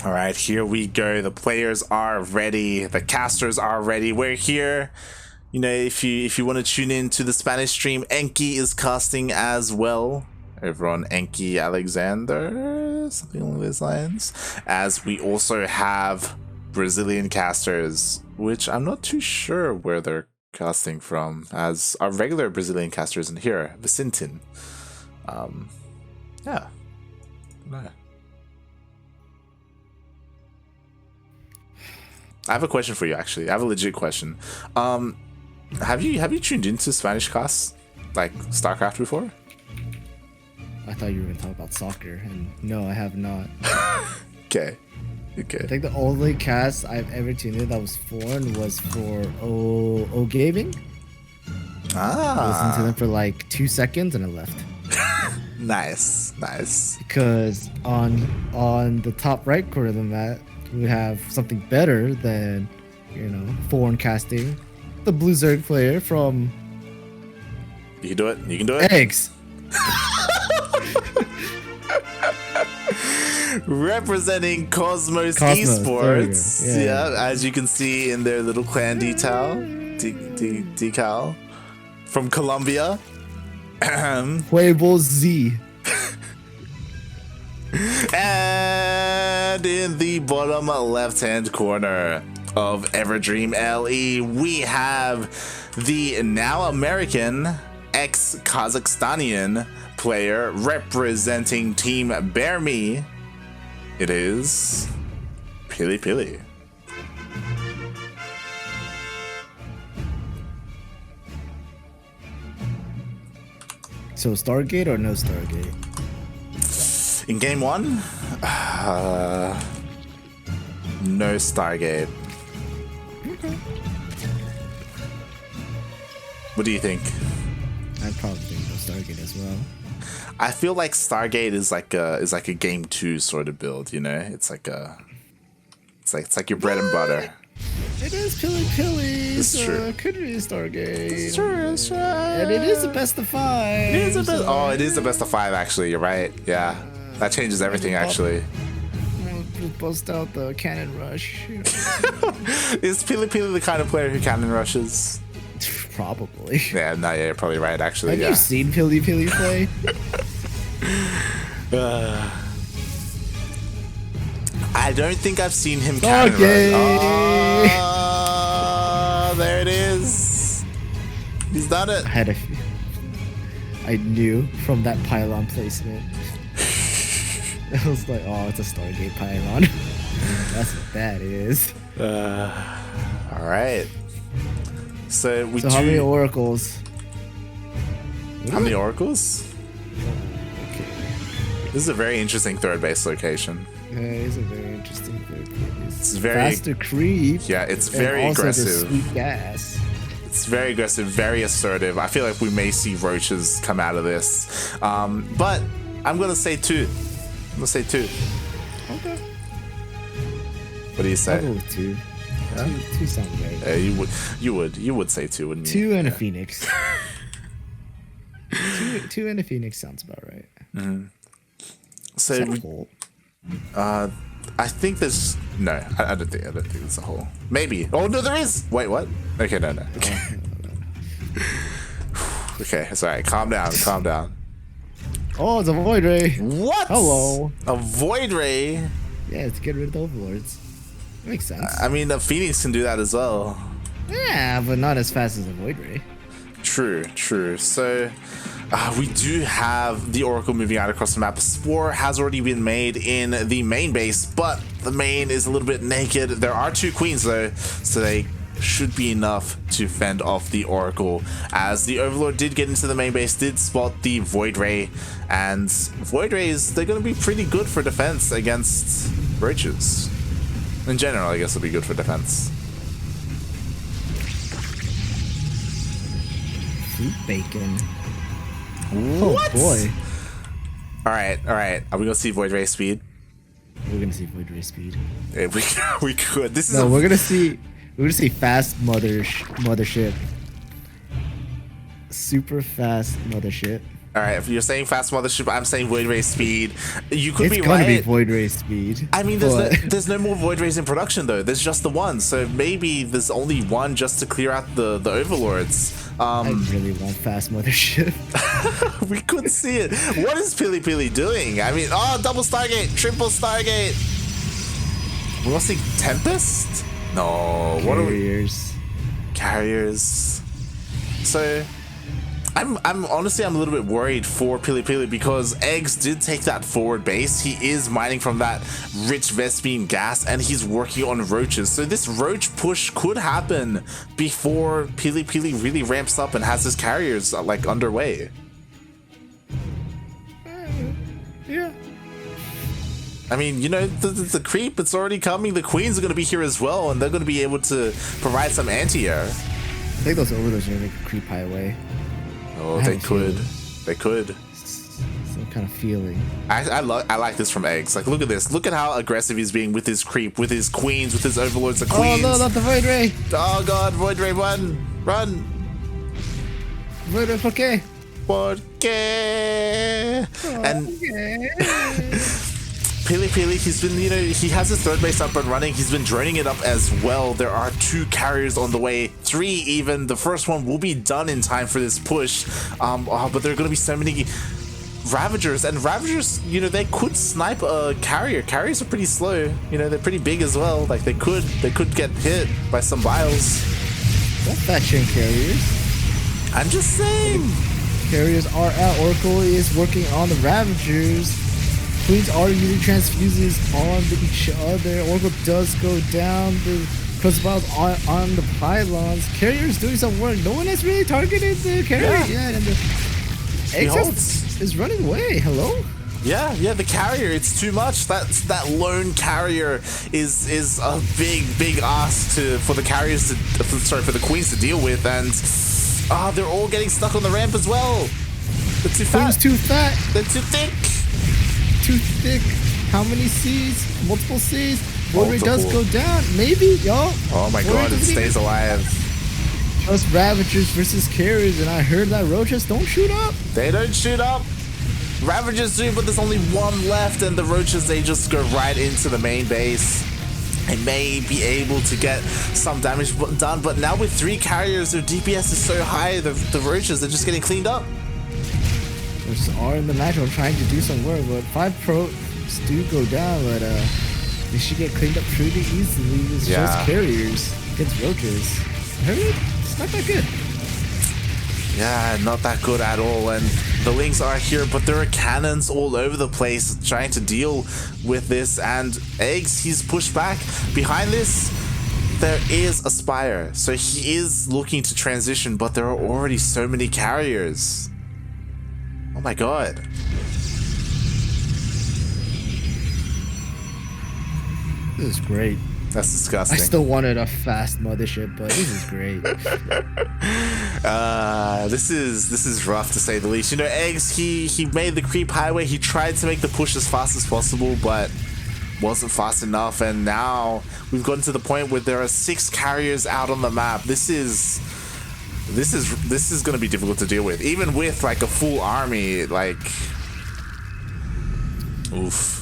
All right, here we go. The players are ready. The casters are ready. We're here. You know, if you want to tune in to the Spanish stream, Enki is casting as well. Over on Enki Alexander, something along those lines. As we also have Brazilian casters, which I'm not too sure where they're casting from, as our regular Brazilian caster isn't here, Vicentin. Yeah. No. I have a question for you, actually. I have a legit question. Have you tuned into Spanish casts, like StarCraft, before? I thought you were gonna talk about soccer, and no, I have not. Okay. I think the only cast I've ever tuned in that was foreign was for O Gaming. I listened to them for like 2 seconds and I left. Nice. Because on the top right corner of the map, we have something better than, foreign casting. The Blue Zerg player from... You can do it. Eggs. Representing Cosmos Esports. Yeah, as you can see in their little clan decal. From Colombia. Huevo Z. And in the bottom left-hand corner of Everdream LE, we have the now American ex-Kazakhstanian player representing Team Bear Me. It is PiLiPiLi. So Stargate or no Stargate? In game one, no Stargate. Okay. What do you think? I'd probably think no Stargate as well. I feel like Stargate is like a game 2 sort of build, you know? It's like your bread and butter. It is PiLiPiLi. It's true. It could be Stargate. It's true. And it is the best of 5. It is the best. Oh, it is the best of 5. Actually, you're right. Yeah, that changes everything. Actually, bust out the cannon rush. Is PiLiPiLi the kind of player who cannon rushes? Probably. Yeah, no, yeah, you're probably right. Actually, have you seen PiLiPiLi play? I don't think I've seen him cannon rush. Oh, there it is. He's done it. I knew from that pylon placement. I was like, oh, it's a Stargate pylon. That's what that is. All right. So how many oracles? How many oracles? Okay. This is a very interesting third base location. Yeah, it is a very interesting third base. It's very faster creep. Yeah, it's very and also aggressive. The sweet gas. It's very aggressive, very assertive. I feel like we may see roaches come out of this. But I'm gonna say 2. Okay. What do you say? I'll go with 2. Yeah? 2 sounds right. You would say 2, wouldn't you? 2 and a Phoenix. 2 and a Phoenix sounds about right. Mm-hmm. So is that a hole? I think there's no. I don't think there's a hole. Maybe. Oh no, there is. Wait, what? Okay, no. Okay. Okay, it's alright. Calm down. Oh, it's a void ray. What? Hello. A void ray. Yeah, to get rid of the overlords. That makes sense. I mean, the Phoenix can do that as well. Yeah, but not as fast as a void ray. True. So, we do have the Oracle moving out across the map. A Spore has already been made in the main base, but the main is a little bit naked. There are 2 queens though, so they should be enough to fend off the Oracle, as the Overlord did get into the main base, did spot the Void Ray, and Void Rays, they're going to be pretty good for defense against roaches. In general, I guess it'll be good for defense. Fruit bacon. What? Oh boy. Alright. Are we going to see Void Ray speed? We're going to see Void Ray speed. Yeah, we could. This is we're going to see fast mothership. Super fast mothership. All right, if you're saying fast mothership, I'm saying void ray speed. You could It's be gonna right. be void ray speed. I mean, there's no more void rays in production though. There's just the one, so maybe there's only one just to clear out the overlords. I really want fast mothership. We could see it. What is PiLiPiLi doing? I mean, oh, double Stargate, triple Stargate. We're also seeing Tempest? No, what are we? Carriers. So I'm honestly a little bit worried for PiLiPiLi because eGGz did take that forward base. He is mining from that rich Vespene gas and he's working on roaches. So this roach push could happen before PiLiPiLi really ramps up and has his carriers like underway. Yeah. I mean, you know, the creep, it's already coming. The queens are going to be here as well, and they're going to be able to provide some anti-air. I think those overlords are going to make a creep highway. Oh, they could. They could. Some kind of feeling. I like this from eGGz. Like, look at this. Look at how aggressive he's being with his creep, with his queens, with his overlords. The queens. Oh, no, not the Void Ray. Oh, God. Void Ray, run. Run. Void Ray, ¿por qué? ¿Por qué? And PiLiPiLi, he's been, you know, he has his third base up and running. He's been droning it up as well. There are 2 carriers on the way, 3 even. The first one will be done in time for this push. But there are going to be so many Ravagers, and Ravagers, you know, they could snipe a carrier. Carriers are pretty slow. You know, they're pretty big as well. Like they could get hit by some biles. Don't fat shame carriers. I'm just saying. Carriers are out. Oracle is working on the Ravagers. Queens are using transfuses on each other. Oracle does go down. The crossbows on the pylons. Carriers doing some work. No one has really targeted the carrier yet. And the eGGz is running away. Hello? Yeah, the carrier, it's too much. That lone carrier is a big ask for the carriers to, for the queens to deal with, and they're all getting stuck on the ramp as well. They're too fat. Queen's too fat. They're too thick. Too thick. How many C's? Multiple C's. Void Ray does go down. Maybe, y'all. Oh my God, it stays alive. Just Ravagers versus carriers, and I heard that roaches don't shoot up. They don't shoot up. Ravagers do, but there's only 1 left, and the roaches, they just go right into the main base. They may be able to get some damage done, but now with 3 carriers, their DPS is so high, the roaches, they're just getting cleaned up. Roaches are in the matchup trying to do some work, but 5 pros do go down, but they should get cleaned up pretty easily. It's just carriers against roaches. I heard it's not that good. Yeah, not that good at all, and the Lynx are here, but there are cannons all over the place trying to deal with this, and eGGz, he's pushed back. Behind this, there is a Spire, so he is looking to transition, but there are already so many carriers. Oh my God. This is great. That's disgusting. I still wanted a fast mothership, but this is great. This is rough to say the least. You know, eGGz, he made the creep highway. He tried to make the push as fast as possible, but wasn't fast enough. And now we've gotten to the point where there are 6 carriers out on the map. This is going to be difficult to deal with, even with like a full army. Like, oof.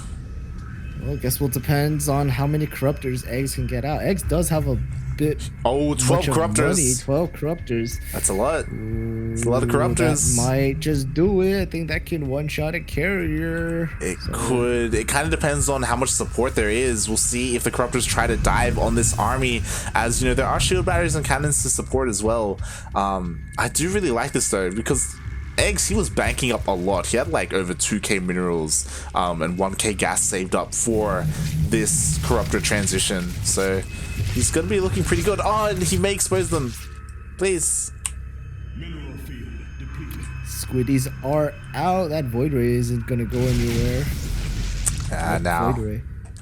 Well, I guess it depends on how many corruptors eGGz can get out. eGGz does have a bit. 12 corruptors. 12 corruptors. That's a lot. It's a lot of corruptors. That might just do it. I think that can one-shot a carrier. It could. It kind of depends on how much support there is. We'll see if the corruptors try to dive on this army, as you know, there are shield batteries and cannons to support as well. I do really like this though, because eGGz, he was banking up a lot. He had like over 2k minerals and 1k gas saved up for this corruptor transition. So he's going to be looking pretty good. Oh, and he may expose them. Please. Squiddies are out. That Void Ray isn't going to go anywhere.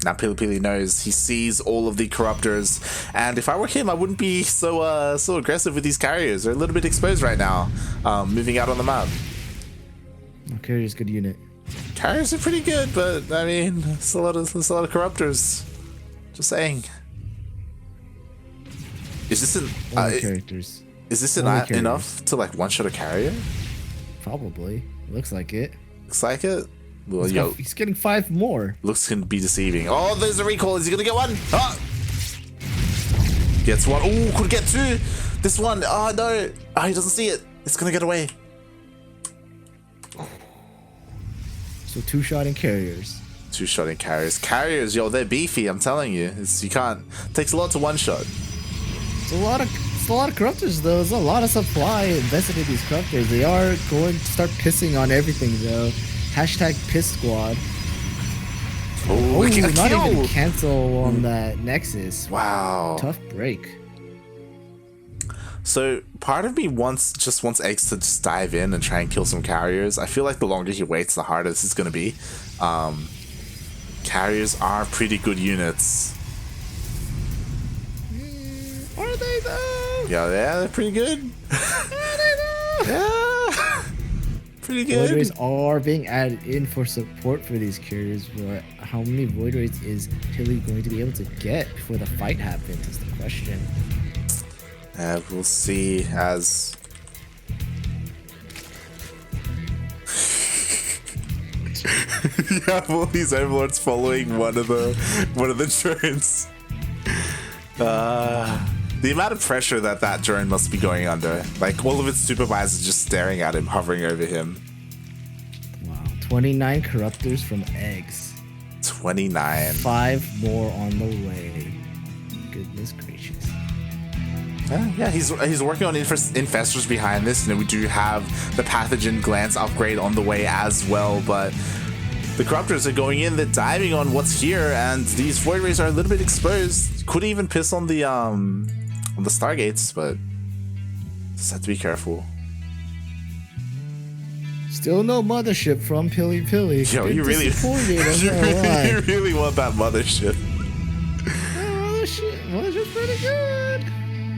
Now PiLiPiLi knows. He sees all of the corruptors, and if I were him, I wouldn't be so aggressive with these carriers. They're a little bit exposed right now, moving out on the map. Carrier's good unit. Carriers are pretty good, but I mean, it's a lot of corruptors. Just saying. Is this characters? Is this enough to like one-shot a carrier? Probably. Looks like it. Looks like it. Well, He's getting 5 more. Looks can be deceiving. Oh, there's a recall. Is he gonna get one? Oh! Gets one. Oh, could get 2. This one. Oh no. Oh, he doesn't see it. It's gonna get away. So 2-shotting carriers. 2-shotting carriers. Carriers, yo, they're beefy. I'm telling you. You can't. It takes a lot to 1-shot. It's a lot of corruptors though. There's a lot of supply invested in these corruptors. They are going to start pissing on everything though. Hashtag piss squad. Oh, not even cancel on that Nexus. Wow. Tough break. So part of me just wants Eggs to just dive in and try and kill some carriers. I feel like the longer he waits, the harder this is going to be. Carriers are pretty good units. Are they though? Yeah, they're pretty good. Are they though? Yeah. Pretty good. Void rays are being added in for support for these carriers, but how many void rays is PiLi going to be able to get before the fight happens is the question. We'll see as... Yeah, well, these overlords following one of the drones. The amount of pressure that drone must be going under. Like, all of its supervisors just staring at him, hovering over him. Wow. 29 corruptors from Eggs. 29. 5 more on the way. Goodness gracious. Yeah, he's working on infestors behind this. You know, we do have the pathogen glance upgrade on the way as well, but the corruptors are going in, they're diving on what's here, and these void rays are a little bit exposed. Could even piss on the stargates, but just have to be careful. Still no mothership from PiLiPiLi. Yo, you really want that mothership. Mothership's pretty good.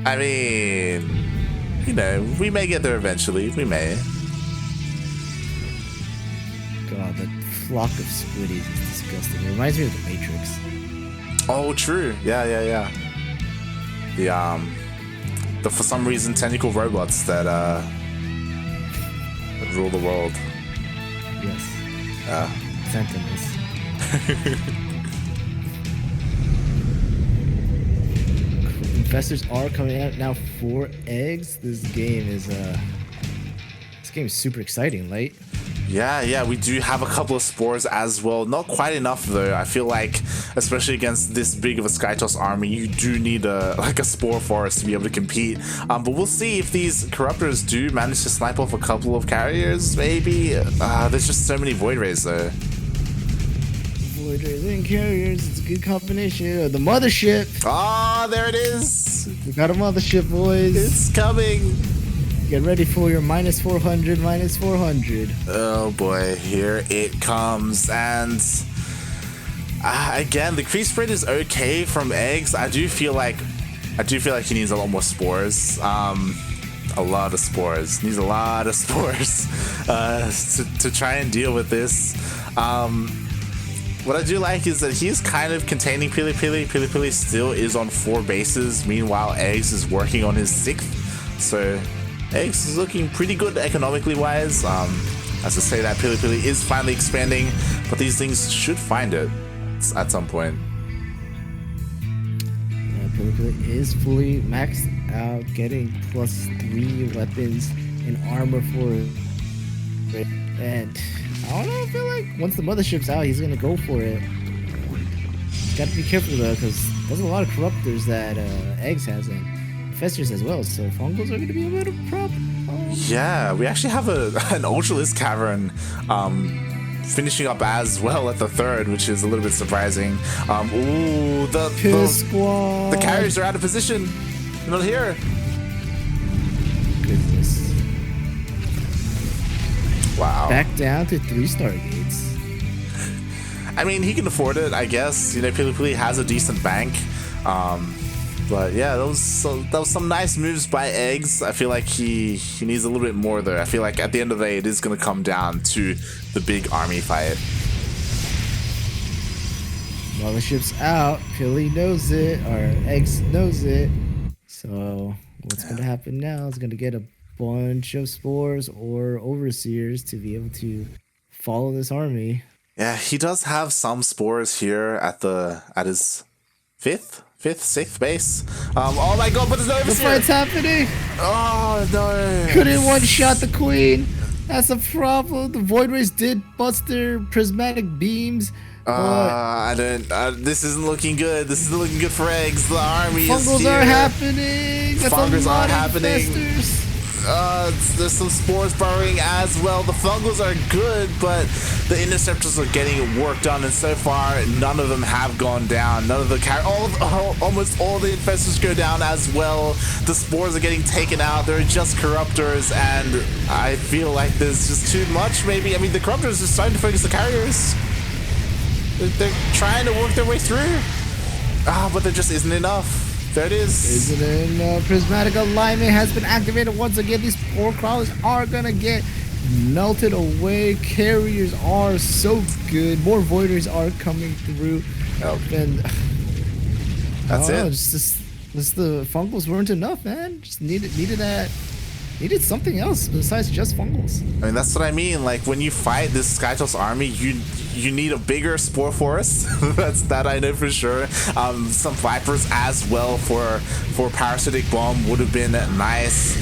I mean, you know, we may get there eventually. We may. God, that flock of squiddies is disgusting. It reminds me of the Matrix. Oh, true. Yeah. The for some reason tentacle robots that rule the world. Yes. Sentinels. Investors are coming out now for Eggs. This game is super exciting, right? Yeah, we do have a couple of spores as well. Not quite enough though. I feel like, especially against this big of a Skytoss army, you do need a spore forest to be able to compete. But we'll see if these corruptors do manage to snipe off a couple of carriers. Maybe. There's just so many void rays though. Void rays and carriers. It's a good combination. The mothership. Ah, there it is. We got a mothership, boys. It's coming. Get ready for your minus 400, minus 400. Oh boy, here it comes. And again, the creep spread is okay from Eggs. I do feel like he needs a lot more spores. A lot of spores. Needs a lot of spores to try and deal with this. What I do like is that he's kind of containing PiLiPiLi. PiLiPiLi still is on 4 bases. Meanwhile, Eggs is working on his 6th. So Eggs is looking pretty good economically wise. As I say that, PiLiPiLi is finally expanding, but these things should find it at some point. PiLiPiLi is fully maxed out, getting +3 weapons and armor for it. And I don't know, I feel like once the mothership's out, he's gonna go for it. Gotta be careful though, because there's a lot of corruptors that Eggs has and infestors as well, so fungals are gonna be a bit of a problem. Yeah, we actually have an Ultralisk Cavern finishing up as well at the 3rd, which is a little bit surprising. Ooh, the carriers are out of position. They're not here. Goodness. Wow. Back down to 3 Stargates. I mean, he can afford it, I guess. You know, PiLiPiLi has a decent bank. But yeah, that was some nice moves by Eggs. I feel like he needs a little bit more though. I feel like at the end of the day, it is going to come down to the big army fight. Mothership's out. PiLi knows it, or Eggs knows it. So what's going to happen now is going to get a bunch of spores or overseers to be able to follow this army. Yeah, he does have some spores here at his sixth base. Oh my god, but there's no The fight's happening. Oh no! Couldn't one shot the queen. That's a problem. The Void Rays did bust their prismatic beams. I don't. This isn't looking good. This isn't looking good for eggs. The army is Fungals here. are happening. That's Fungals a lot are happening. Infestors. There's some spores burrowing as well. The fungals are good, but the interceptors are getting work done, and so far none of them have gone down. None of the almost all the infestors go down as well. The spores are getting taken out. They're just corruptors, and I feel like there's just too much. Maybe I mean the corruptors are starting to focus the carriers. They're trying to work their way through. But there just isn't enough. There it is. Isn't it? Prismatic alignment has been activated once again. These spore crawlers are gonna get melted away. Carriers are so good. More voiders are coming through. And that's it. Just the fungals weren't enough, man. Just needed something else besides just fungals. I mean, that's what I mean. Like when you fight this Skytoss army, you need a bigger spore forest. that I know for sure. Some vipers as well for parasitic bomb would have been nice.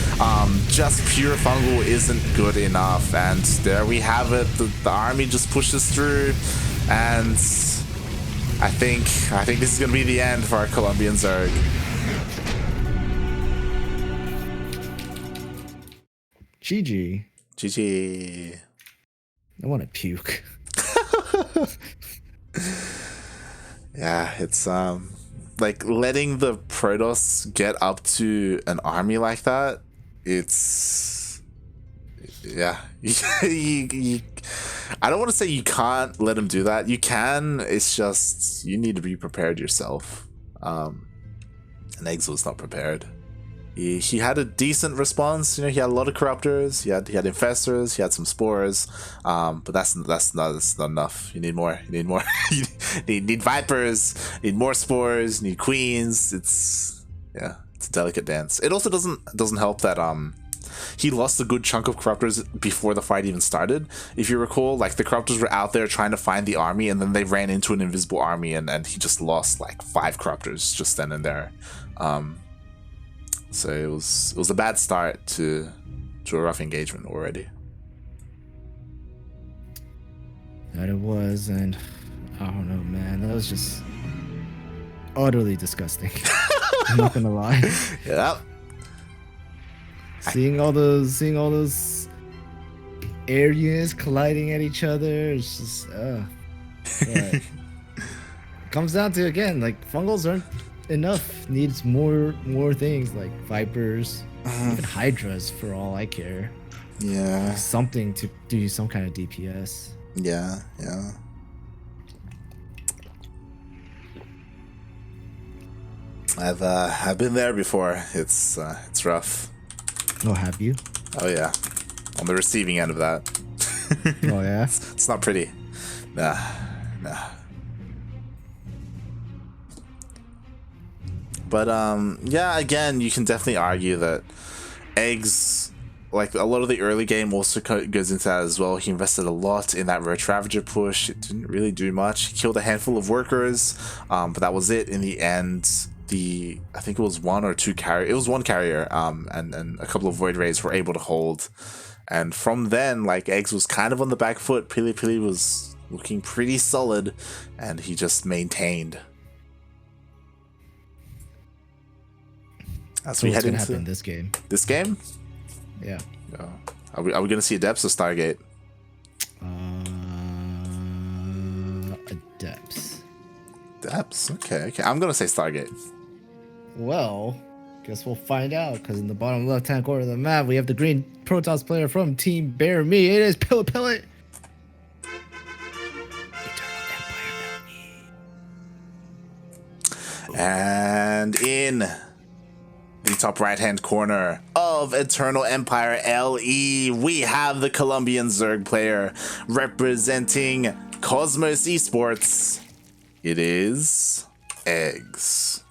Just pure fungal isn't good enough, and there we have it. The army just pushes through, and I think this is gonna be the end for our Colombian Zerg. GG. GG. I want to puke. Yeah, it's like letting the Protoss get up to an army like that. It's yeah. I don't want to say you can't let him do that. You can. It's just you need to be prepared yourself. And eGGz was not prepared. He had a decent response. You know, he had a lot of corruptors. He had infestors. He had some spores. But that's not enough. You need more. You need more. you need vipers. You need more spores. You need queens. It's a delicate dance. It also doesn't help that he lost a good chunk of corruptors before the fight even started. If you recall, like the corruptors were out there trying to find the army, and then they ran into an invisible army, and he just lost like 5 corruptors just then and there. So it was a bad start to a rough engagement already. That it was, and I don't know, man. That was just utterly disgusting. I'm not gonna lie. Yeah. Seeing all those air units colliding at each other, it's just it comes down to, again, like fungals aren't enough. Needs more things like vipers, even hydras for all I care. Yeah. Like something to do some kind of DPS. Yeah. I've been there before. It's rough. Oh, have you? Oh yeah, on the receiving end of that. Oh yeah. It's not pretty. Nah. But yeah, again, you can definitely argue that eGGz, like a lot of the early game also goes into that as well. He invested a lot in that Roach Ravager push. It didn't really do much. He killed a handful of workers, but that was it in the end. I think it was one or two carrier. It was one carrier, and a couple of Void Rays were able to hold. And from then, like eGGz was kind of on the back foot. PiLiPiLi was looking pretty solid, and he just maintained. As we head into this game. This game? Yeah. Are we gonna see Adepts or Stargate? Adepts. Adepts? Okay. I'm gonna say Stargate. Well, guess we'll find out, because in the bottom left-hand corner of the map, we have the green Protoss player from Team Bear Me. It is PiLiPiLi. And in the top right-hand corner of Eternal Empire LE, we have the Colombian Zerg player representing Cosmos Esports. It is eGGz.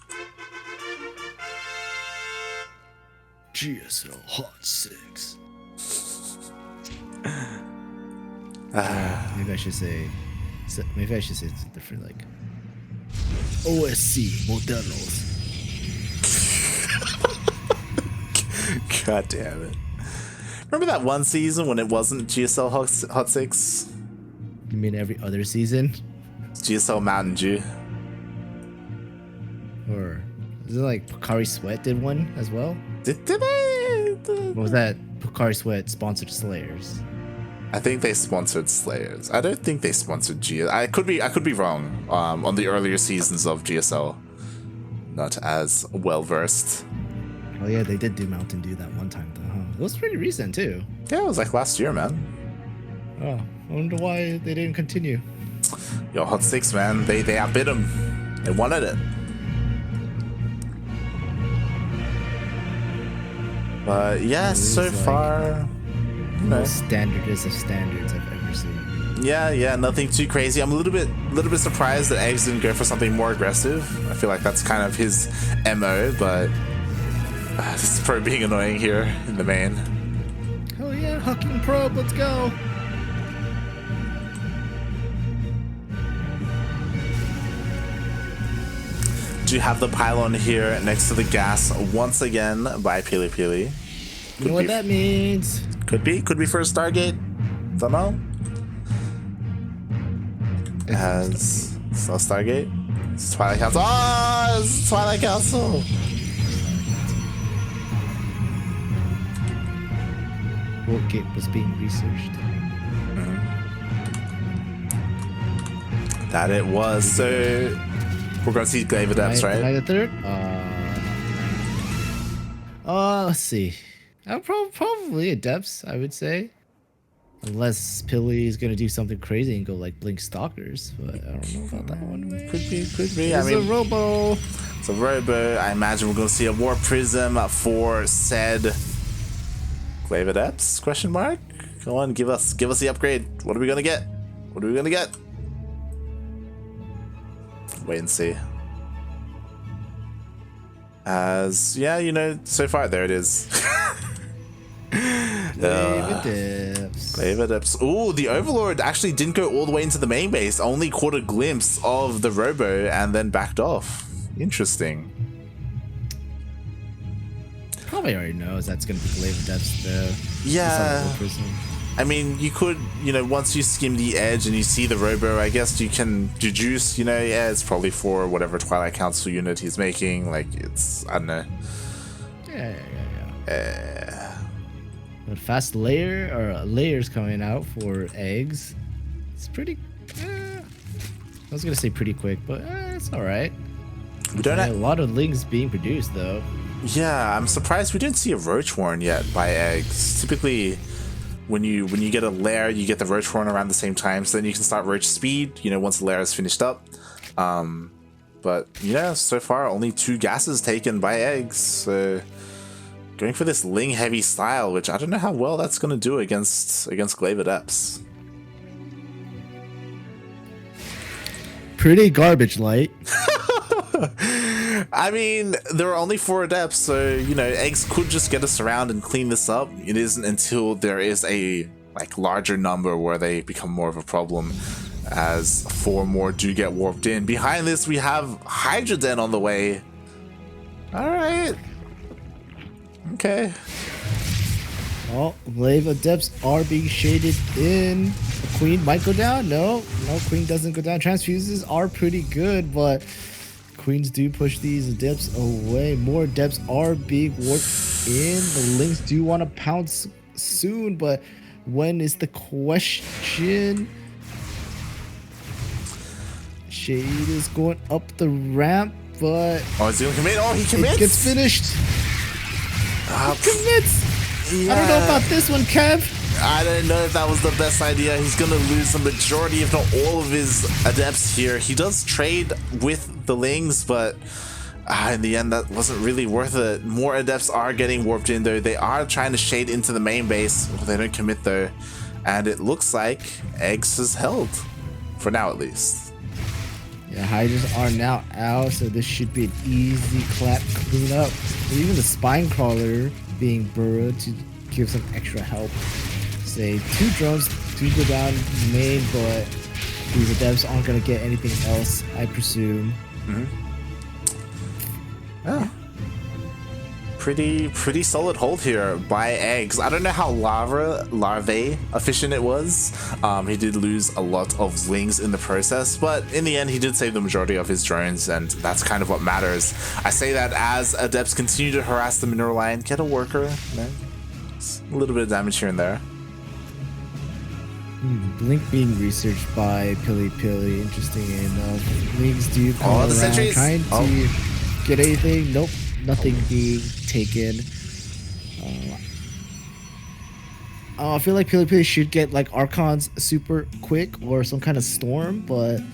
GSL Hot 6. Maybe I should say it's different, like OSC Modelos. God damn it. Remember that one season when it wasn't GSL Hot 6? You mean every other season? GSL Mountain Dew. Or is it like Pocari Sweat did one as well? Did they? What was that? Pocari Sweat sponsored Slayers. I think they sponsored Slayers. I don't think they sponsored GSL. I could be wrong on the earlier seasons of GSL. Not as well versed. Oh yeah, they did do Mountain Dew that one time though, huh? It was pretty recent too. Yeah, it was like last year, man. Oh, I wonder why they didn't continue. Yo, Hot 6, man. They outbid them. They wanted it. But yeah, so far, the most standardest of standards I've ever seen. Yeah, nothing too crazy. I'm a little bit surprised that eGGz didn't go for something more aggressive. I feel like that's kind of his MO, but this is probably being annoying here in the main. Hell yeah, Hucking Probe, let's go. Do have the pylon here next to the gas once again by PiLiPiLi. You know what that means? Could be for a Stargate. Don't know. As so Stargate. It's Twilight Council. Oh, it's Twilight Council. What gate was being researched? That it was. So we're gonna see eGGz, right? Night the third. Let's see. Probably Adepts, I would say. Unless Pili is gonna do something crazy and go like Blink Stalkers, but I don't know about that one. Could be. It's a Robo. It's a Robo. I imagine we're gonna see a Warp Prism for said eGGz Adepts? Question mark. Go on, give us the upgrade. What are we gonna get? Wait and see. As yeah, so far there it is. eGGz Adepts. Ooh, the Overlord actually didn't go all the way into the main base. Only caught a glimpse of the Robo and then backed off. Interesting. Probably already knows that's gonna be eGGz Adepts though. Yeah. I mean, you could, once you skim the edge and you see the Robo, I guess you can deduce, yeah, it's probably for whatever Twilight Council unit he's making. Like, it's, I don't know. Yeah. But fast layers coming out for eGGz. It's pretty, I was gonna say pretty quick, but it's alright. We don't have a lot of links being produced though. Yeah, I'm surprised we didn't see a Roach Warren yet by eGGz. Typically, when you get a lair, you get the Roach Horn around the same time, so then you can start Roach Speed, once the lair is finished up. But yeah, so far only 2 gases taken by eGGz, so going for this Ling heavy style, which I don't know how well that's gonna do against eGGz Adepts. Pretty garbage light. I mean, there are only 4 adepts, so eGGz could just get us around and clean this up. It isn't until there is a larger number where they become more of a problem, as 4 more do get warped in. Behind this, we have Hydroden on the way. All right. Okay. Well, eGGz Adepts are being shaded in. The Queen might go down. No, Queen doesn't go down. Transfuses are pretty good, but Queens do push these Adepts away. More Adepts are being warped in. The Lynx do want to pounce soon, but when is the question? Shade is going up the ramp, but is he gonna commit? Oh, he commits. It gets finished. He commits. Yeah. I don't know about this one, Kev. I don't know if that was the best idea. He's gonna lose the majority, if not all, of his Adepts here. He does trade with the Lings, but in the end, that wasn't really worth it. More Adepts are getting warped in, though. They are trying to shade into the main base. Well, they don't commit, though. And it looks like eGGz is held. For now, at least. Yeah, Hydras are now out, so this should be an easy clap cleanup. Even the Spine Crawler being burrowed to give some extra help. Say 2 drones do go down main, but these adepts aren't gonna get anything else, I presume. Yeah. Pretty solid hold here by eGGz. I don't know how larvae efficient it was. He did lose a lot of lings in the process, but in the end he did save the majority of his drones, and that's kind of what matters. I say that as adepts continue to harass the mineral line, get a worker, you know, a little bit of damage here and there. Blink being researched by PiLiPiLi, interesting enough. Lings do come around the sentries trying to get anything. Nope, nothing being taken. I feel like PiLiPiLi should get like Archons super quick or some kind of storm, but I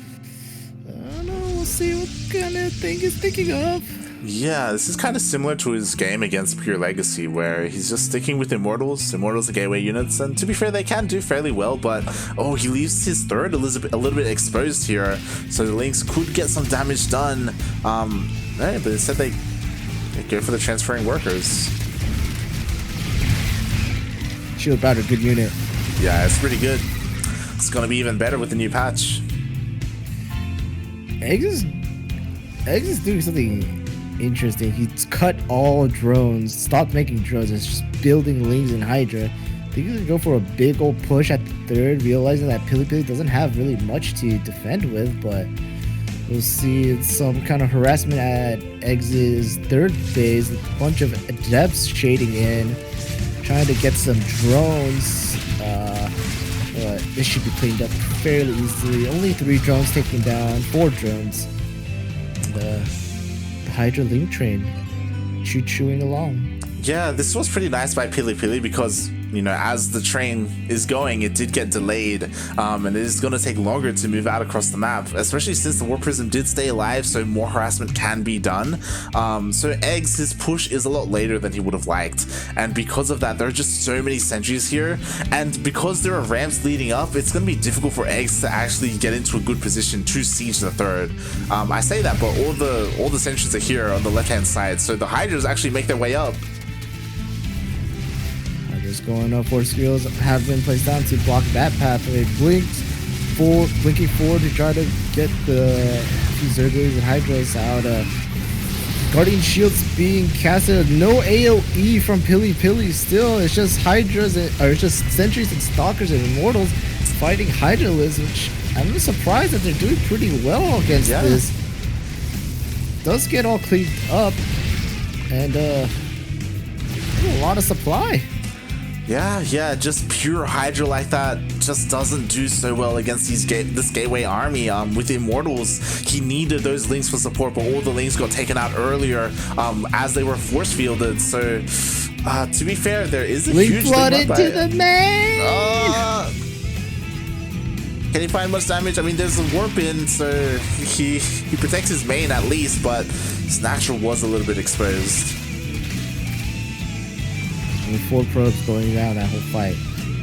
don't know. We'll see what kind of thing he's thinking of. Yeah, this is kind of similar to his game against Pure Legacy, where he's just sticking with Immortals. Immortals are gateway units, and to be fair, they can do fairly well, but he leaves his third a little bit exposed here, so the Lynx could get some damage done. But instead they go for the transferring workers. Shield Battery, good unit. Yeah, it's pretty good. It's gonna be even better with the new patch. eGGz is doing something interesting. He's cut all drones, stopped making drones, it's just building Lings and Hydra. I think he's gonna go for a big old push at the third, realizing that PiLiPiLi doesn't have really much to defend with, but we'll see some kind of harassment at eGGz's third phase. A bunch of adepts shading in, trying to get some drones, but this should be cleaned up fairly easily. Only 3 drones taken down, 4 drones. And, the Hydra Link train chewing along. Yeah, this was pretty nice by PiLiPiLi because, you know, as the train is going, it did get delayed, and it is going to take longer to move out across the map, especially since the Warp Prism did stay alive, so more harassment can be done. So eGGz, his push is a lot later than he would have liked, and because of that, there are just so many sentries here, and because there are ramps leading up, it's going to be difficult for eGGz to actually get into a good position to siege the third. I say that, but all the sentries are here on the left-hand side, so the Hydras actually make their way up. Going up, 4 skills have been placed down to block that pathway. Blinking forward to try to get the Zerglings and Hydras out. Guardian Shields being casted. No AoE from PiLiPiLi still. It's just Hydras, or it's just Sentries and Stalkers and Immortals fighting Hydralisks, which I'm surprised that they're doing pretty well against this. Does get all cleaned up, and a lot of supply. Yeah, just pure Hydra like that just doesn't do so well against this gateway army. With Immortals, he needed those Lings for support, but all the Lings got taken out earlier as they were force fielded. So, to be fair, there is a huge flood into the main. Can he find much damage? I mean, there's a warp in, so he protects his main at least, but his natural was a little bit exposed. 4 probes going down that whole fight.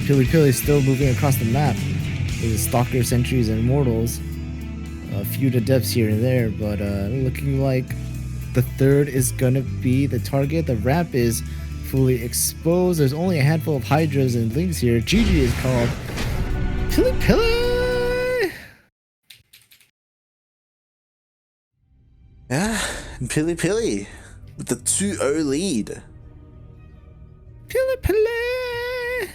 PiLiPiLi is still moving across the map with Stalker, Sentries, and Immortals. A few adepts here and there, but looking like the third is gonna be the target. The ramp is fully exposed. There's only a handful of Hydras and Lings here. GG is called. PiLiPiLi! Yeah, and PiLiPiLi with the 2-0 lead. PiLiPiLi!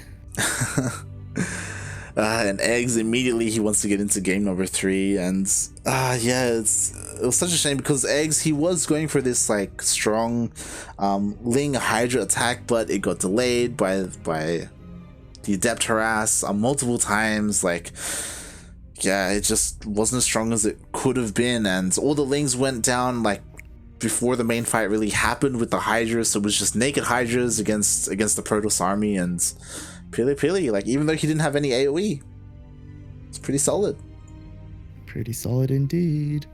And eGGz immediately he wants to get into game number 3, and it was such a shame because eGGz, he was going for this like strong Ling Hydra attack, but it got delayed by the adept harass multiple times. Like, yeah, it just wasn't as strong as it could have been, and all the Lings went down like before the main fight really happened with the Hydras, so it was just naked Hydras against the Protoss army, and PiLiPiLi, like, even though he didn't have any AoE, it's pretty solid. Pretty solid indeed.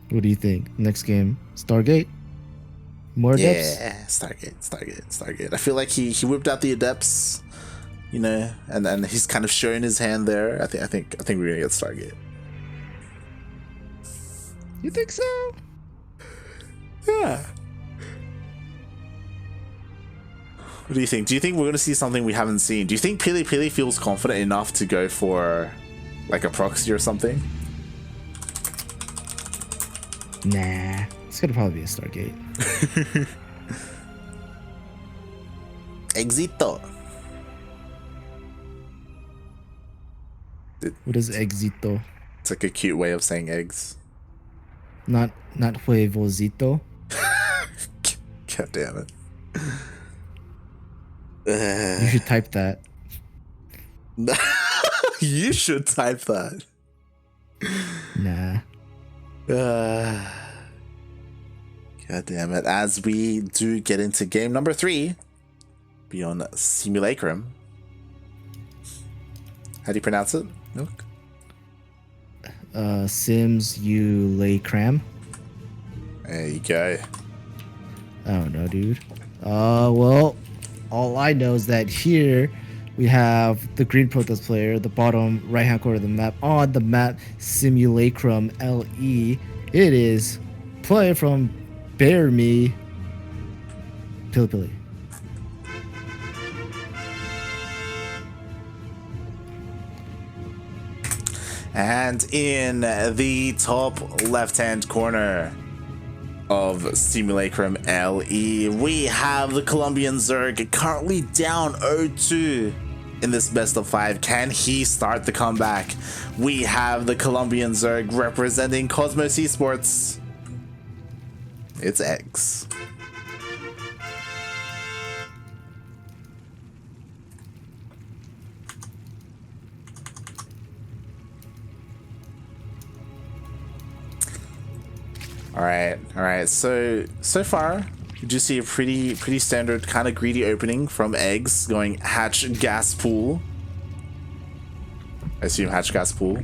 What do you think? Next game, Stargate? More adepts? Yeah, Stargate. I feel like he whipped out the adepts, you know, and he's kind of showing his hand there. I think we're gonna get Stargate. You think so? Yeah. What do you think? Do you think we're going to see something we haven't seen? Do you think PiLiPiLi feels confident enough to go for like a proxy or something? Nah, it's gonna probably be a Stargate. Exito. What is Exito? It's like a cute way of saying eggs. Not huevosito. God damn it. You should type that. You should type that. Nah. God damn it. As we do get into game number 3, beyond Simulacrum. How do you pronounce it? Milk? Sims you lay cram. There you go. I don't know, dude. Well, all I know is that here we have the green protest player, the bottom right-hand corner of the map. On the map, Simulacrum LE. It is player from Bear Me, PiLiPiLi. And in the top left-hand corner of Simulacrum LE, we have the Colombian Zerg currently down 0-2 in this best of 5. Can he start the comeback? We have the Colombian Zerg representing Cosmos Esports. It's X. All right. So far, we do see a pretty standard kind of greedy opening from Eggs going hatch gas pool. I assume hatch gas pool.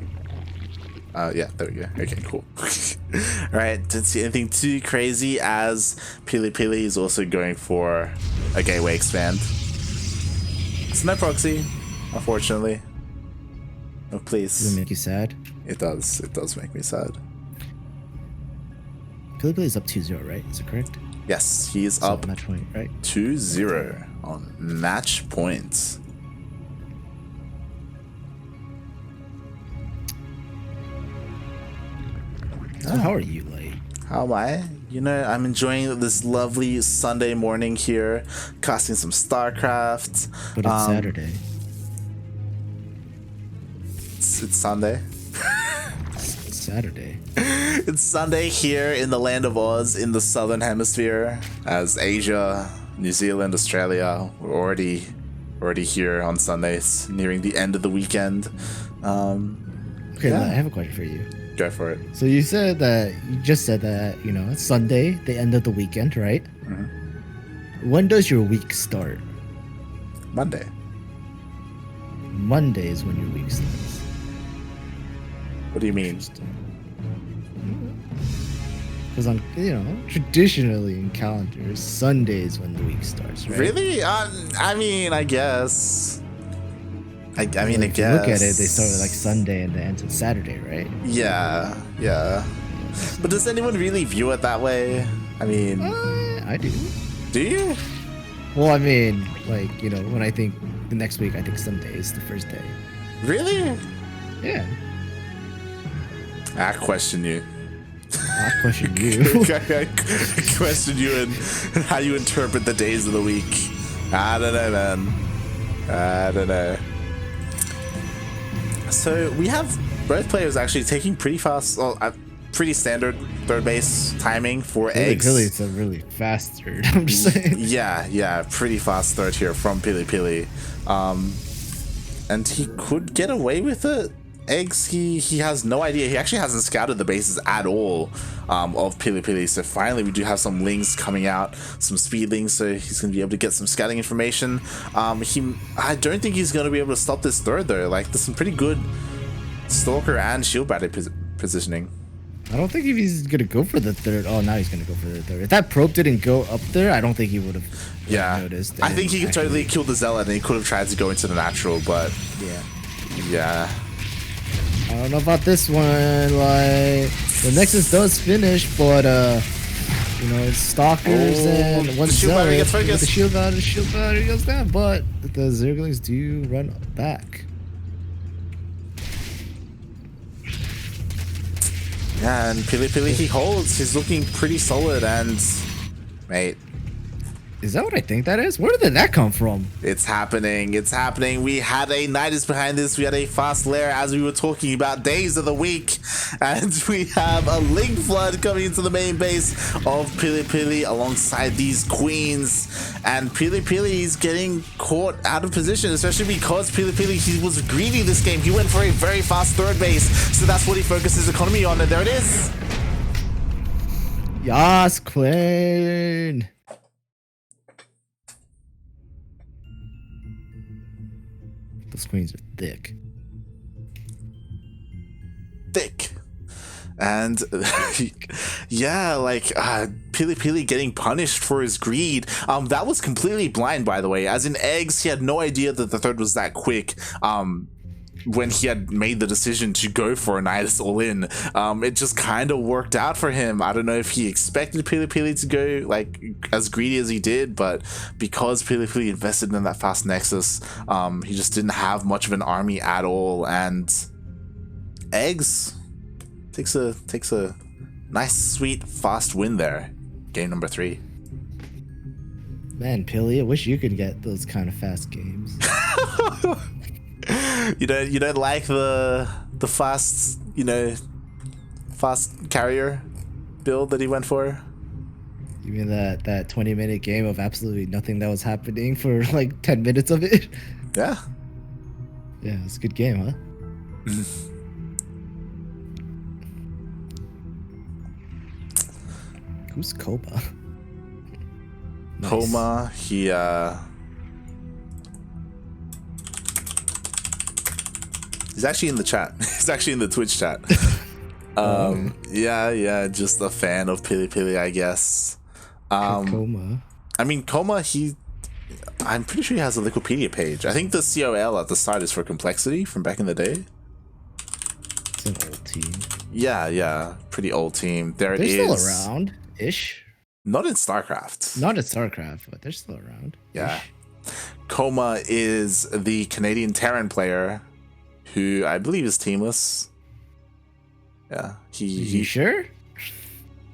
Yeah, there we go. Okay, cool. All right, didn't see anything too crazy as PiLiPiLi is also going for a gateway expand. It's no proxy, unfortunately. Oh, please. Does it make you sad? It does. It does make me sad. PiLiPiLi is up 2-0, right? Is it correct? Yes, he is So up match point, right? 2-0 on match points. So how are you, like? How am I? You know, I'm enjoying this lovely Sunday morning here, casting some StarCraft. But it's Saturday. It's Sunday. It's Saturday. It's Sunday here in the land of Oz in the southern hemisphere, as Asia, New Zealand, Australia, we're already here on Sundays, nearing the end of the weekend. Okay, yeah. I have a question for you. Go for it. So you just said that, you know, it's Sunday, the end of the weekend, right? Mm-hmm. When does your week start? Monday. Monday is when your week starts. What do you mean? Because traditionally in calendars, Sunday is when the week starts, right? Really? I mean, I guess. I mean, I If guess. you look at it, they start with like Sunday and they end on Saturday, right? Yeah. But does anyone really view it that way? I mean, I do. do you? Well, I mean, like, you know, when I think the next week, I think Sunday is the first day. Really? Yeah. I question you. I question you. I question you and how you interpret the days of the week. I don't know, man. I don't know. So we have both players actually taking pretty fast, pretty standard third base timing for Eggs. Really, it's a really fast third. I'm just saying. Yeah, pretty fast third here from PiLiPiLi. And he could get away with it. Eggs, he has no idea. He actually hasn't scouted the bases at all of PiLiPiLi. So finally we do have some links coming out, some speed links, so he's going to be able to get some scouting information. I don't think he's going to be able to stop this third though. Like, there's some pretty good Stalker and Shield Battery positioning. I don't think if he's going to go for the third. Oh, now he's going to go for the third. If that probe didn't go up there, I don't think he would have noticed. I think he could totally kill the Zealot and he could have tried to go into the natural, but yeah. I don't know about this one. Like, the Nexus does finish, but You know, it's stalkers and one zealot with the shield battery goes down, but the Zerglings do run back. Yeah, and PiLiPiLi, he holds. He's looking pretty solid, and mate. Is that what I think that is? Where did that come from? It's happening. It's happening. We had a Nidus behind this. We had a fast lair, as we were talking about days of the week. And we have a Link Flood coming into the main base of PiLiPiLi alongside these queens. And PiLiPiLi is getting caught out of position, especially because PiLiPiLi, he was greedy this game. He went for a very fast third base. So that's what he focused his economy on. And there it is. Yas, Queen. Those queens are thick. And yeah, like PiLiPiLi getting punished for his greed. That was completely blind, by the way. As in eGGz, he had no idea that the third was that quick. When he had made the decision to go for a Nidus all in, it just kind of worked out for him. I don't know if he expected PiLiPiLi to go like as greedy as he did, but because PiLiPiLi invested in that fast Nexus, he just didn't have much of an army at all. And eGGz takes a nice, sweet, fast win there. Game number 3. Man, Pili, I wish you could get those kind of fast games. You don't like the fast, fast carrier build that he went for? You mean that 20-minute game of absolutely nothing that was happening for like 10 minutes of it? Yeah. Yeah, it's a good game, huh? Who's Koba? Nice. Koma, he's actually in the chat. He's actually in the Twitch chat. Yeah, just a fan of PiLiPiLi, I guess. Koma. I mean, Koma, I'm pretty sure he has a Wikipedia page. I think the COL at the start is for complexity from back in the day. It's an old team. Yeah, pretty old team. They're still around-ish. Not in StarCraft. Not in StarCraft, but they're still around. Yeah. Koma is the Canadian Terran player who I believe is teamless. Yeah. You sure?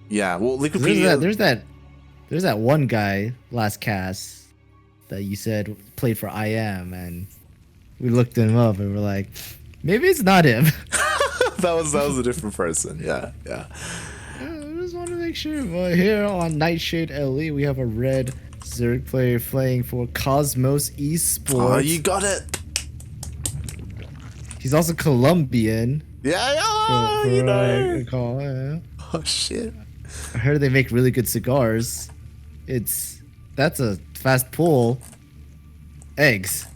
Yeah, well, Wikipedia... There's that one guy last cast that you said played for IM, and we looked him up and we're like, maybe it's not him. that was a different person. Yeah. I just want to make sure. But here on Nightshade LE, we have a red Zerg player playing for Cosmos Esports. Oh, you got it. He's also Colombian. Yeah, you know. Oh shit! I heard they make really good cigars. That's a fast pull. eGGz.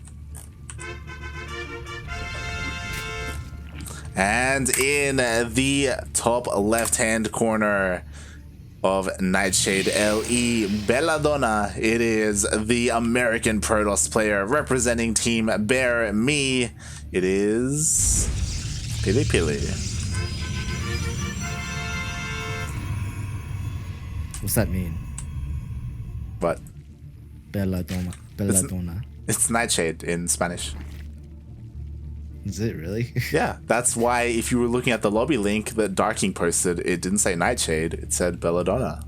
And in the top left-hand corner of Nightshade LE Belladonna, it is the American Protoss player representing Team Bear Me. It is PiLiPiLi. What's that mean? What? Belladonna. It's Nightshade in Spanish. Is it really? Yeah, that's why if you were looking at the lobby link that Darking posted, it didn't say Nightshade, it said Belladonna.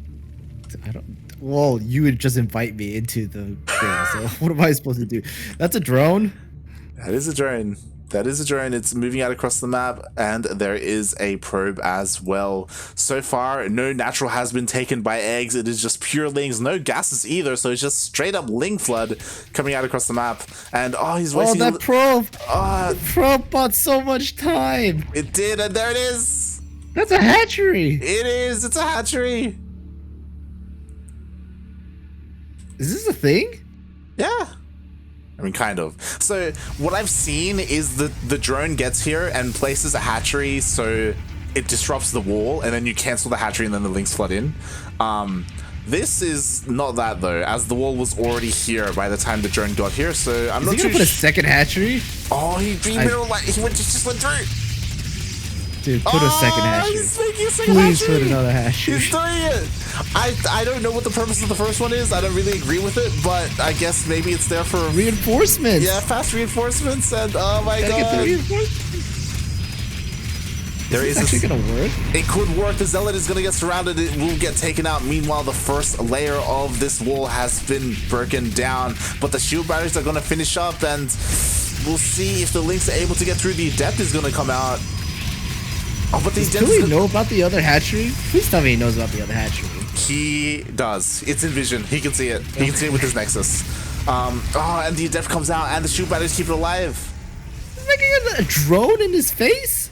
Well, you would just invite me into the thing, so what am I supposed to do? That's a drone? That is a drone. It's moving out across the map, and there is a probe as well. So far, no natural has been taken by eGGz. It is just pure lings, no gases either. So it's just straight up ling flood coming out across the map. And he's wasting. That probe! The probe bought so much time. It did, and there it is. That's a hatchery. It is. It's a hatchery. Is this a thing? Yeah. I mean, kind of. So what I've seen is the drone gets here and places a hatchery so it disrupts the wall, and then you cancel the hatchery and then the links flood in. This is not that though, as the wall was already here by the time the drone got here, so I'm not too gonna put a second hatchery? Oh, he just went through. Dude, put a second hatchery. He's making a second Please hatchery. put another hatchery. He's doing it. I don't know what the purpose of the first one is. I don't really agree with it, but I guess maybe it's there for reinforcements. Yeah, fast reinforcements, and oh my Gotta god. get the reinforcements. There is actually gonna work. It could work. The Zealot is gonna get surrounded. It will get taken out. Meanwhile, the first layer of this wall has been broken down, but the shield barriers are gonna finish up, and we'll see if the Lynx are able to get through. The Adept is gonna come out. Oh, but the Does Adept Pili know about the other hatchery? Please tell me he knows about the other hatchery. He does. It's in vision. He can see it. He can see it with his Nexus. And the Adept comes out, and the shield barriers keep it alive. He's making a drone in his face?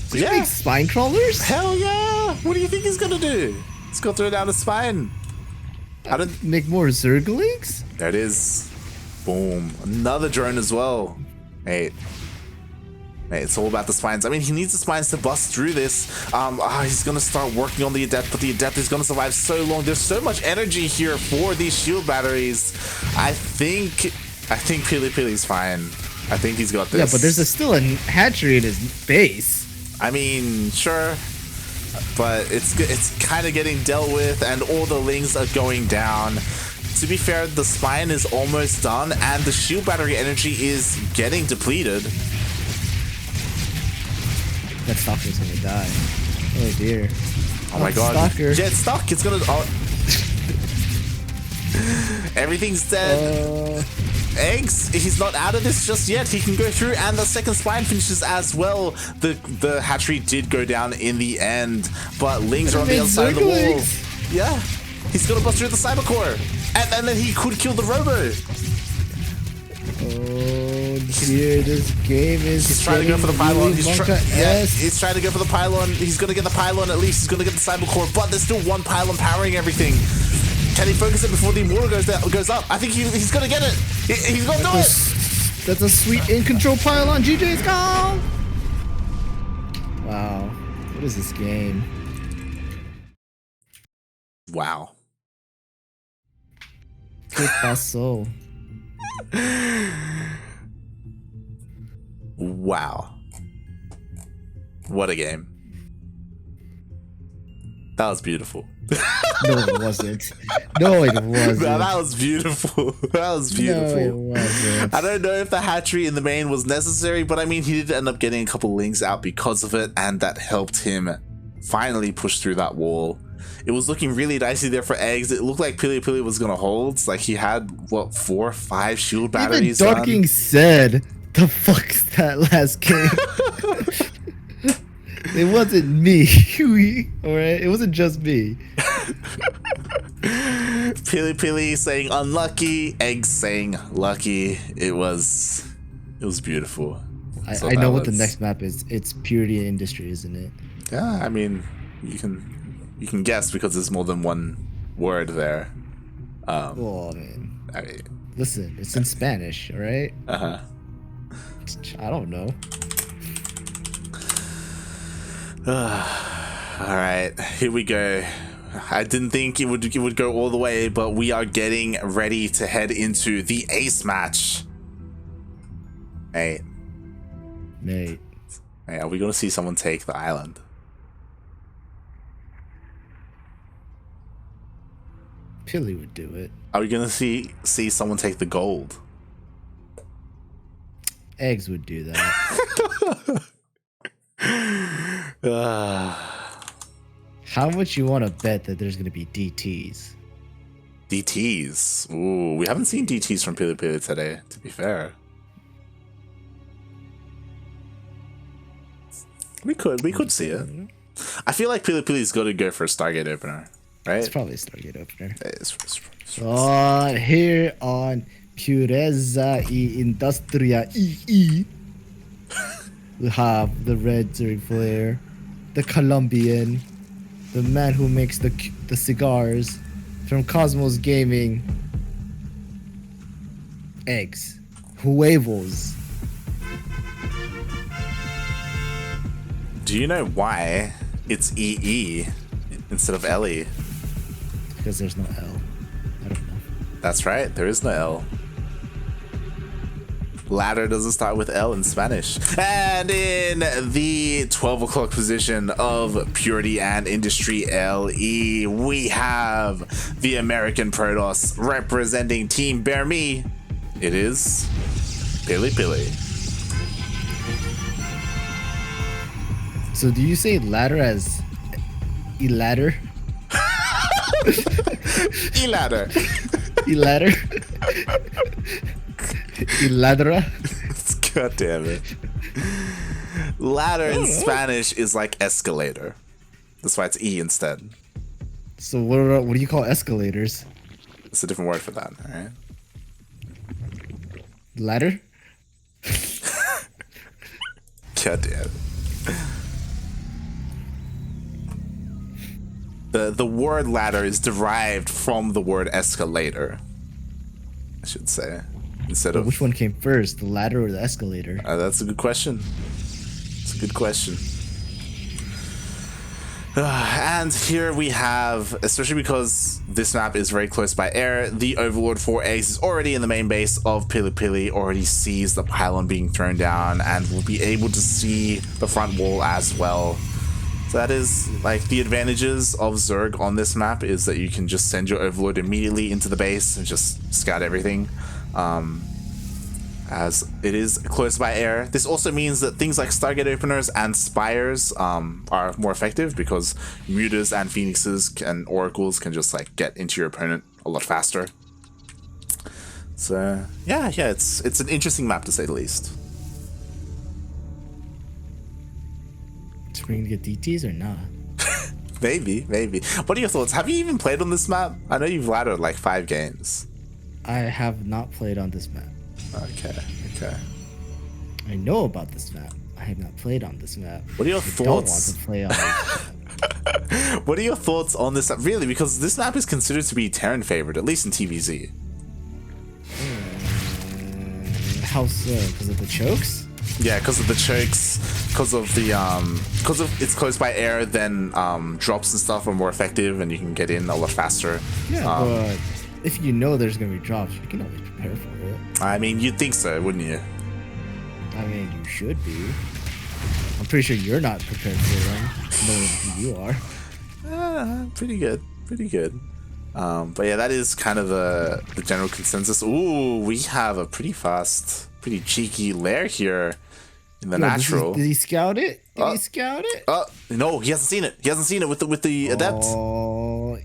Does he make spine crawlers? Hell yeah! What do you think he's gonna do? He's gonna throw down his spine. I don't make more Zerglings? There it is. Boom. Another drone as well. Hey, it's all about the spines. I mean, he needs the spines to bust through this. He's gonna start working on the Adept, but the Adept is gonna survive so long. There's so much energy here for these shield batteries. I think PiLiPiLi's fine. I think he's got this. Yeah, but there's still a hatchery in his base. I mean, sure, but it's kind of getting dealt with, and all the Lings are going down. To be fair, the spine is almost done, and the shield battery energy is getting depleted. That Stalker's gonna die. Oh dear. Oh my god. Stalker. Yeah, it's stuck. It's gonna... Oh. Everything's dead. Eggs, he's not out of this just yet. He can go through, and the second spine finishes as well. The hatchery did go down in the end, but Lings are on the other side of the wall. Yeah, he's gonna bust through the cyber core, and then he could kill the robo. Oh dear, this game is. He's trying to go for the pylon. He's trying to go for the pylon. He's gonna get the pylon at least. He's gonna get the cyber core, but there's still one pylon powering everything. Can he focus it before the Immortal goes up? I think he's gonna get it. He's gonna do it. That's a sweet in control pylon. GG's gone. Wow, what is this game? Wow. ¿Qué pasó? Wow. What a game. That was beautiful. No, it wasn't. No, it wasn't. No, that was beautiful. That was beautiful. No, it wasn't. I don't know if the hatchery in the main was necessary, but I mean, he did end up getting a couple Lings out because of it, and that helped him finally push through that wall. It was looking really dicey there for Eggs. It looked like PiLiPiLi was gonna hold. Like he had what 4 or 5 shield batteries. Even Ducklings said, "The fuck's that last game?" It wasn't me. Alright, it wasn't just me. PiLiPiLi saying unlucky, Eggs saying lucky. It was beautiful. I know what the next map is. It's Purity Industry, isn't it? Yeah, I mean, you can guess because there's more than one word there. Well, man. Listen, it's in Spanish, alright? I don't know. Alright, here we go. I didn't think it would go all the way, but we are getting ready to head into the ace match. Hey, are we gonna see someone take the island? Pili would do it. Are we gonna see someone take the gold? Eggs would do that. How much you want to bet that there's going to be DTs? DTs? Ooh, we haven't seen DTs from PiLiPiLi today, to be fair. We could see it. I feel like PiLiPiLi's got to go for a Stargate opener, right? It's probably a Stargate opener. It's here on Pureza y Industria EE, we have the red Zerg Flare, the Colombian, the man who makes the cigars from Cosmos Gaming, Eggs, Huevos. Do you know why it's EE instead of LE? Because there's no L. I don't know. That's right, there is no L. Ladder doesn't start with L in Spanish. And in the 12 o'clock position of Purity and Industry LE, we have the American Protoss representing Team Bear Me. It is PiLiPiLi. So do you say ladder as e-ladder? E-ladder. E-ladder? E-ladra? God damn it. Ladder in Spanish is like escalator. That's why it's E instead. So what do you call escalators? It's a different word for that, alright? Ladder? God damn it. The word ladder is derived from the word escalator, I should say. Instead of which one came first, the ladder or the escalator? That's a good question. It's a good question. And here we have, especially because this map is very close by air, the Overlord 4X is already in the main base of PiLiPiLi, already sees the pylon being thrown down, and will be able to see the front wall as well. So that is like the advantages of Zerg on this map, is that you can just send your Overlord immediately into the base and just scout everything. As it is close by air. This also means that things like Stargate openers and spires are more effective, because Mutas and Phoenixes and Oracles can just like get into your opponent a lot faster. So yeah, it's an interesting map to say the least. So we're gonna get DTs or not? Maybe. What are your thoughts? Have you even played on this map? I know you've laddered like 5 games. I have not played on this map. Okay. I know about this map. I have not played on this map. What are your thoughts? I don't want to play on this map. What are your thoughts on this map? Really, because this map is considered to be Terran favored, at least in TvZ. How so? Because of the chokes? Yeah, because of the chokes, because of it's close by air, then drops and stuff are more effective, and you can get in a lot faster. Yeah, but if you know there's gonna be drops, you can always prepare for it. I mean, you'd think so, wouldn't you? I mean, you should be. I'm pretty sure you're not prepared for them, knowing who you are. Pretty good. But yeah, that is kind of the general consensus. Ooh, we have a pretty fast, pretty cheeky lair here in the natural. Did he scout it? Did he scout it? No, he hasn't seen it. He hasn't seen it with the adept. Oh,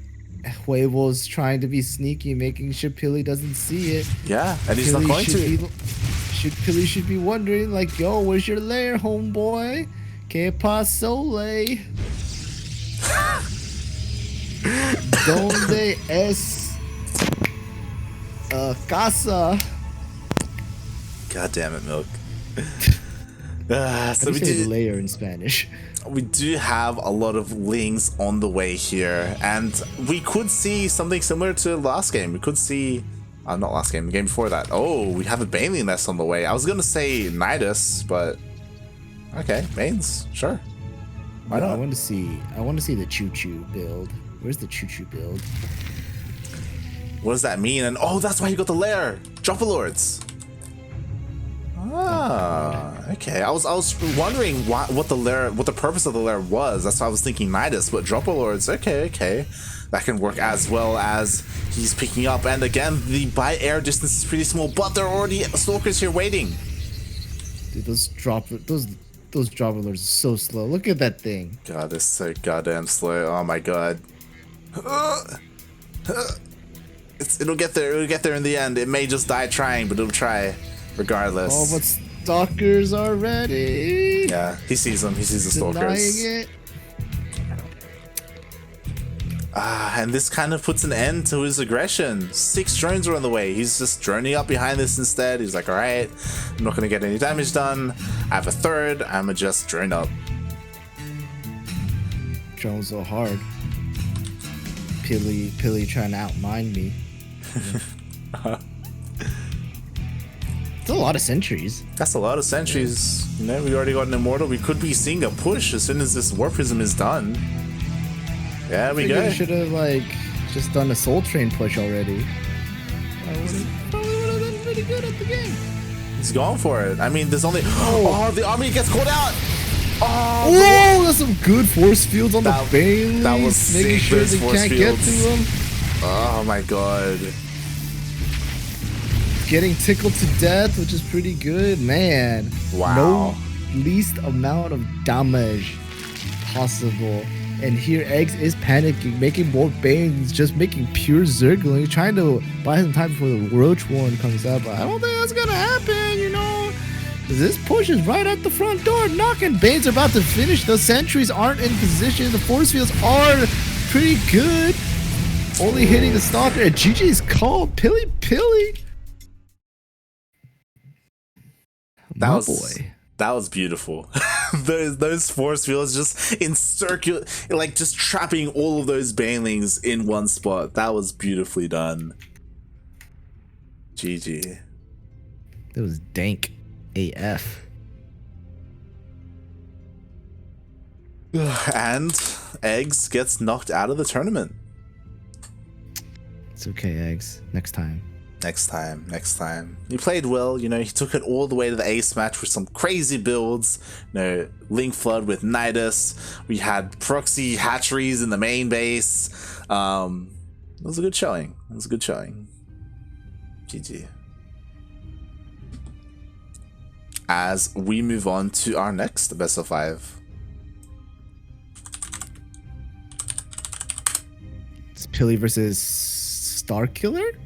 Huevo's trying to be sneaky, making sure Pili doesn't see it. Yeah, and he's not going to. Pili should be wondering, like, yo, where's your lair, homeboy? Que pasole? Donde es casa? God damn it, Milk. So we do layer in Spanish. We do have a lot of lings on the way here, and we could see something similar to last game. We could see, not last game, the game before that. Oh, we have a Baneling nest on the way. I was gonna say Nidus, but okay, Banes, sure. Why not? I want to see the Choo Choo build. Where's the Choo Choo build? What does that mean? And oh, that's why you got the lair. Dropper Lords. Ah, okay. I was wondering what the purpose of the lair was. That's why I was thinking Nidus, but Dropper Lords. Okay. That can work as well as he's picking up. And again, the by air distance is pretty small, but there are already stalkers here waiting. Dude, those dropper lords are so slow. Look at that thing. God, they're so goddamn slow. Oh my god. It'll get there. It'll get there in the end. It may just die trying, but it'll try regardless. Oh, but stalkers are ready. Yeah, he sees them. He sees the stalkers. Denying it. And this kind of puts an end to his aggression. 6 drones are on the way. He's just droning up behind this instead. He's like, alright, I'm not going to get any damage done. I have a third. I'm going to just drone up. Drone so hard. Pili trying to outmine me. It's a lot of sentries. That's a lot of sentries. You know, we already got an Immortal. We could be seeing a push as soon as this War Prism is done. Yeah, we go. Should have just done a Soul Train push already. I probably would have been pretty good at the game. He's going for it. I mean, there's only... Oh, the army gets called out! Oh, that's some good force fields on the Bailey. That was making sick, sure those they force can't fields. get to him. Oh my god. Getting tickled to death, which is pretty good. Man. Wow. No least amount of damage possible. And here, eGGz is panicking, making more Banes, just making pure Zergling, trying to buy some time before the Roach one comes up. But I don't think that's gonna happen, you know. This push is right at the front door, knocking. Banes are about to finish. The sentries aren't in position. The force fields are pretty good. Only hitting the stalker. And GG's called. PiLiPiLi. That was beautiful. those force fields just in circular, like just trapping all of those banelings in one spot. That was beautifully done. GG. That was dank AF. And eGGz gets knocked out of the tournament. It's okay, eGGz. Next time. Next time. He played well, you know, he took it all the way to the ace match with some crazy builds. You know, Link Flood with Nidus. We had proxy hatcheries in the main base. It was a good showing. GG. As we move on to our next best of 5. It's PiLi versus Starkiller?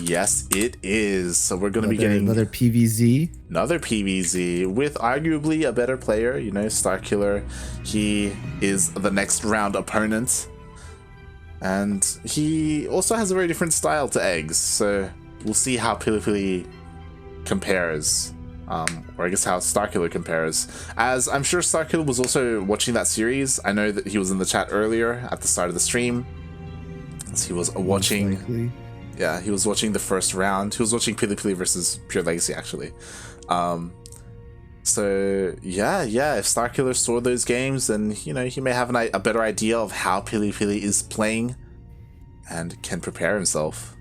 Yes, it is. So we're going to be getting another PvZ. Another PvZ with arguably a better player. You know, StarKiller. He is the next round opponent. And he also has a very different style to eGGz. So we'll see how PiLiPiLi compares. Or I guess how StarKiller compares. As I'm sure StarKiller was also watching that series. I know that he was in the chat earlier at the start of the stream. As he was watching... Yeah, he was watching the first round. He was watching PiLiPiLi versus Pure Legacy, actually. So, yeah, if StarKiller saw those games, then, you know, he may have a better idea of how PiLiPiLi is playing and can prepare himself.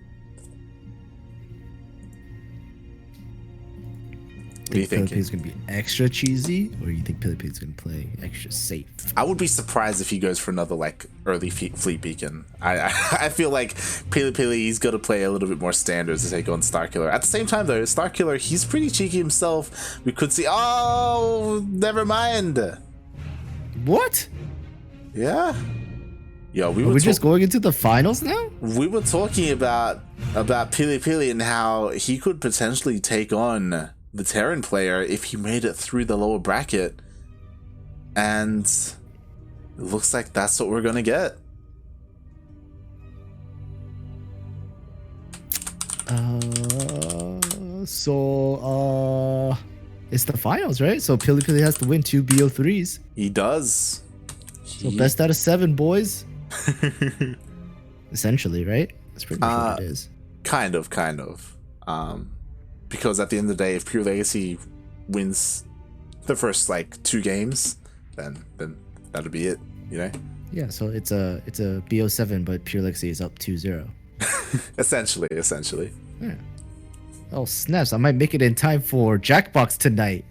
What do you think? PiLiPiLi's going to be extra cheesy, or you think PiLiPiLi's going to play extra safe? I would be surprised if he goes for another, like, early fleet beacon. I feel like PiLiPiLi's got to play a little bit more standards to take on StarKiller. At the same time, though, StarKiller, he's pretty cheeky himself. We could see... Oh, never mind. What? Yeah. Yo, Are we just going into the finals now? We were talking about PiLiPiLi and how he could potentially take on the Terran player if he made it through the lower bracket, and it looks like that's what we're gonna get. It's the finals, right? So PiLiPiLi has to win 2 BO3s. He does. So best out of 7, boys. Essentially, right? That's pretty much what it is. Kind of. Because at the end of the day, if Pure Legacy wins the first like 2 games, then that'll be it, you know? Yeah, so it's a BO7, but Pure Legacy is up 2-0. essentially. Yeah. Oh snaps! I might make it in time for Jackbox tonight.